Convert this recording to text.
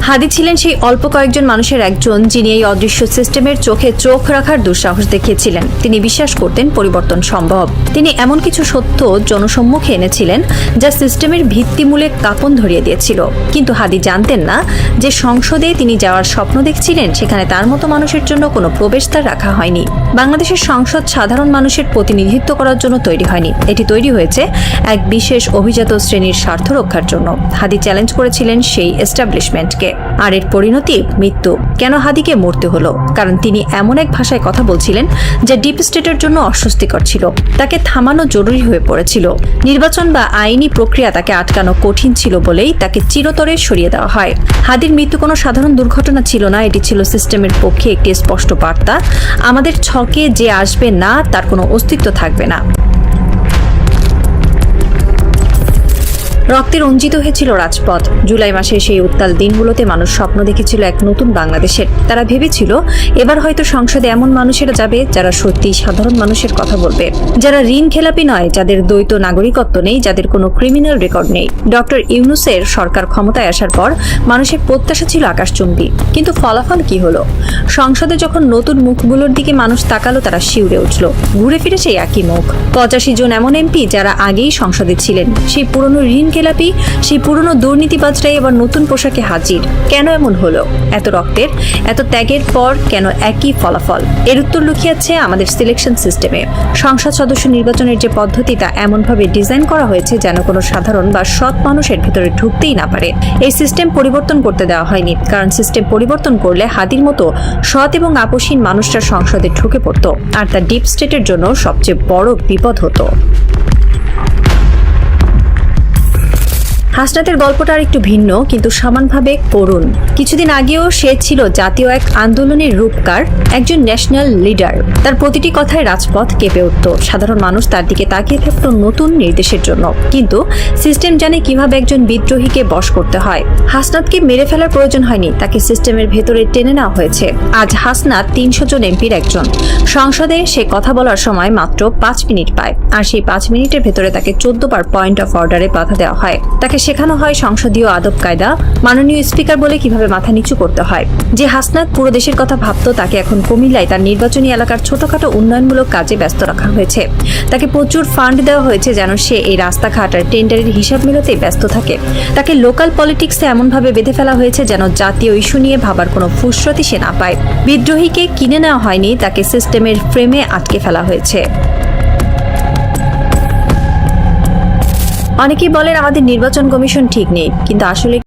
হাদি ছিলেন সেই অল্প কয়েকজন মানুষের একজন যিনি এই অদৃশ্য সিস্টেমের চোখে চোখ রাখার দুঃসাহস দেখিয়েছিলেন। তিনি বিশ্বাস করতেন পরিবর্তন সম্ভব। তিনি এমন কিছু সত্য জনসম্মুখে এনেছিলেন যা সিস্টেমের ভিত্তিমূলে কাঁপন ধরিয়ে দিয়েছিল। কিন্তু হাদি জানতেন না যে সংসদে তিনি যাওয়ার স্বপ্ন দেখছিলেন সেখানে তার মতো মানুষের জন্য কোনো প্রবেশদ্বার রাখা হয়নি। বাংলাদেশের সংসদ সাধারণ মানুষের প্রতিনিধিত্ব করার জন্য তৈরি হয়নি, এটি তৈরি হয়েছে এক বিশেষ অভিজাত শ্রেণীর স্বার্থ রক্ষার জন্য। হাদি চ্যালেঞ্জ করেছিলেন সেই এস্টাবলিশমেন্টকে, আর এর পরিণতি মৃত্যু। কেন হাদিকে মরতে হলো? কারণ তিনি এমন এক ভাষায় কথা বলছিলেন যা ডিপ স্টেটের জন্য অস্বস্তিকর ছিল। তাকে থামানো জরুরি হয়ে পড়েছিল। নির্বাচন বা আইনি প্রক্রিয়া তাকে আটকানো কঠিন ছিল বলেই তাকে চিরতরে সরিয়ে দেওয়া হয়। হাদির মৃত্যু কোনো সাধারণ দুর্ঘটনা ছিল না, এটি ছিল সিস্টেমের পক্ষে একটি স্পষ্ট বার্তা। আমাদের ছকে যে আসবে না তার কোনো অস্তিত্ব থাকবে না। রক্তে রঞ্জিত হয়েছিল রাজপথ। জুলাই মাসে সেই উত্তাল দিনগুলোতে মানুষ স্বপ্ন দেখেছিল এক নতুন বাংলাদেশের। তারা ভেবেছিল এবার হয়তো সংসদে এমন মানুষেরা যাবে যারা সত্যি সাধারণ মানুষের কথা বলবে, যারা ঋণ খেলাপি নয়, যাদের দ্বৈত নাগরিকত্ব নেই, যাদের কোনো ক্রিমিনাল রেকর্ড নেই। ডক্টর ইউনূসের সরকার ক্ষমতায় আসার পর মানুষের প্রত্যাশা ছিল আকাশচুম্বী, কিন্তু ফলাফল কি হলো? সংসদে যখন নতুন মুখগুলোর দিকে মানুষ তাকালো তারা শিউরে উঠল। ঘুরে ফিরে সেই একই মুখ। 85 জন এমন এমপি যারা আগেই সংসদে ছিলেন, সেই পুরনো ঋণ খেলাপি, সেই পুরনো দুর্নীতিবাজরাই এবার নতুন পোশাকে হাজির। কেন এমন হলো? এত রক্তের, এত ত্যাগের পর কেন একই ফলাফল? এর উত্তর লুকিয়ে আছে আমাদের সিলেকশন সিস্টেমে। সংসদ সদস্য নির্বাচনের যে পদ্ধতি তা এমনভাবে ডিজাইন করা হয়েছে যেন কোনো সাধারণ বা সৎ মানুষের ভেতরে ঢুকতেই না পারে। এই সিস্টেম পরিবর্তন করতে দেওয়া হয়নি, কারণ সিস্টেম পরিবর্তন করলে হাদির মতো সৎ এবং আপোষহীন মানুষরা সংসদে ঢুকে পড়তো, আর তা ডিপ স্টেটের জন্য সবচেয়ে বড় বিপদ হতো। হাসনাতের গল্পটা আর একটু ভিন্ন, কিন্তু সমানভাবে করুণ। কিছুদিন আগেও সে ছিল জাতীয় এক আন্দোলনের রূপকার, একজন ন্যাশনাল লিডার। তার প্রতিটি কথায় রাজপথ কেঁপে উঠত। সাধারণ মানুষ তার দিকে তাকিয়ে থাকত নতুন নির্দেশের জন্য। কিন্তু সিস্টেম জানে কিভাবে একজন বিদ্রোহীকে বশ করতে হয়। হাসনাতকে মেরে ফেলার প্রয়োজন হয়নি, তাকে সিস্টেমের ভেতরে টেনে নেওয়া হয়েছে। আজ হাসনাত 300 জন এমপির একজন। সংসদে সে কথা বলার সময় মাত্র 5 মিনিট পায়, আর সেই 5 মিনিটের ভেতরে তাকে 14 বার পয়েন্ট অফ অর্ডারে বাধা দেওয়া হয়। তাকে শেখানো হয় সংসদীয় আদব কায়দা, মাননীয় স্পিকার বলে কিভাবে মাথা নিচু করতে হয়। যে হাসনাত পুরো দেশের কথা ভাবত, তাকে এখন কুমিল্লায় তার নির্বাচনী এলাকার ছোটখাটো উন্নয়নমূলক কাজে ব্যস্ত রাখা হয়েছে। তাকে প্রচুর ফান্ড দেওয়া হয়েছে যেন সে এই রাস্তাঘাট আর টেন্ডারের হিসাব মেলাতেই ব্যস্ত থাকে। তাকে লোকাল পলিটিক্সে এমনভাবে বেঁধে ফেলা হয়েছে যেন জাতীয় ইস্যু নিয়ে ভাবার কোনো ফুসরতি সে না পায়। বিদ্রোহীকে কিনে নেওয়া হয়নি, তাকে সিস্টেমের ফ্রেমে আটকে ফেলা হয়েছে। অনেকেই বলেন আমাদের নির্বাচন কমিশন ঠিক নেই, কিন্তু আসলে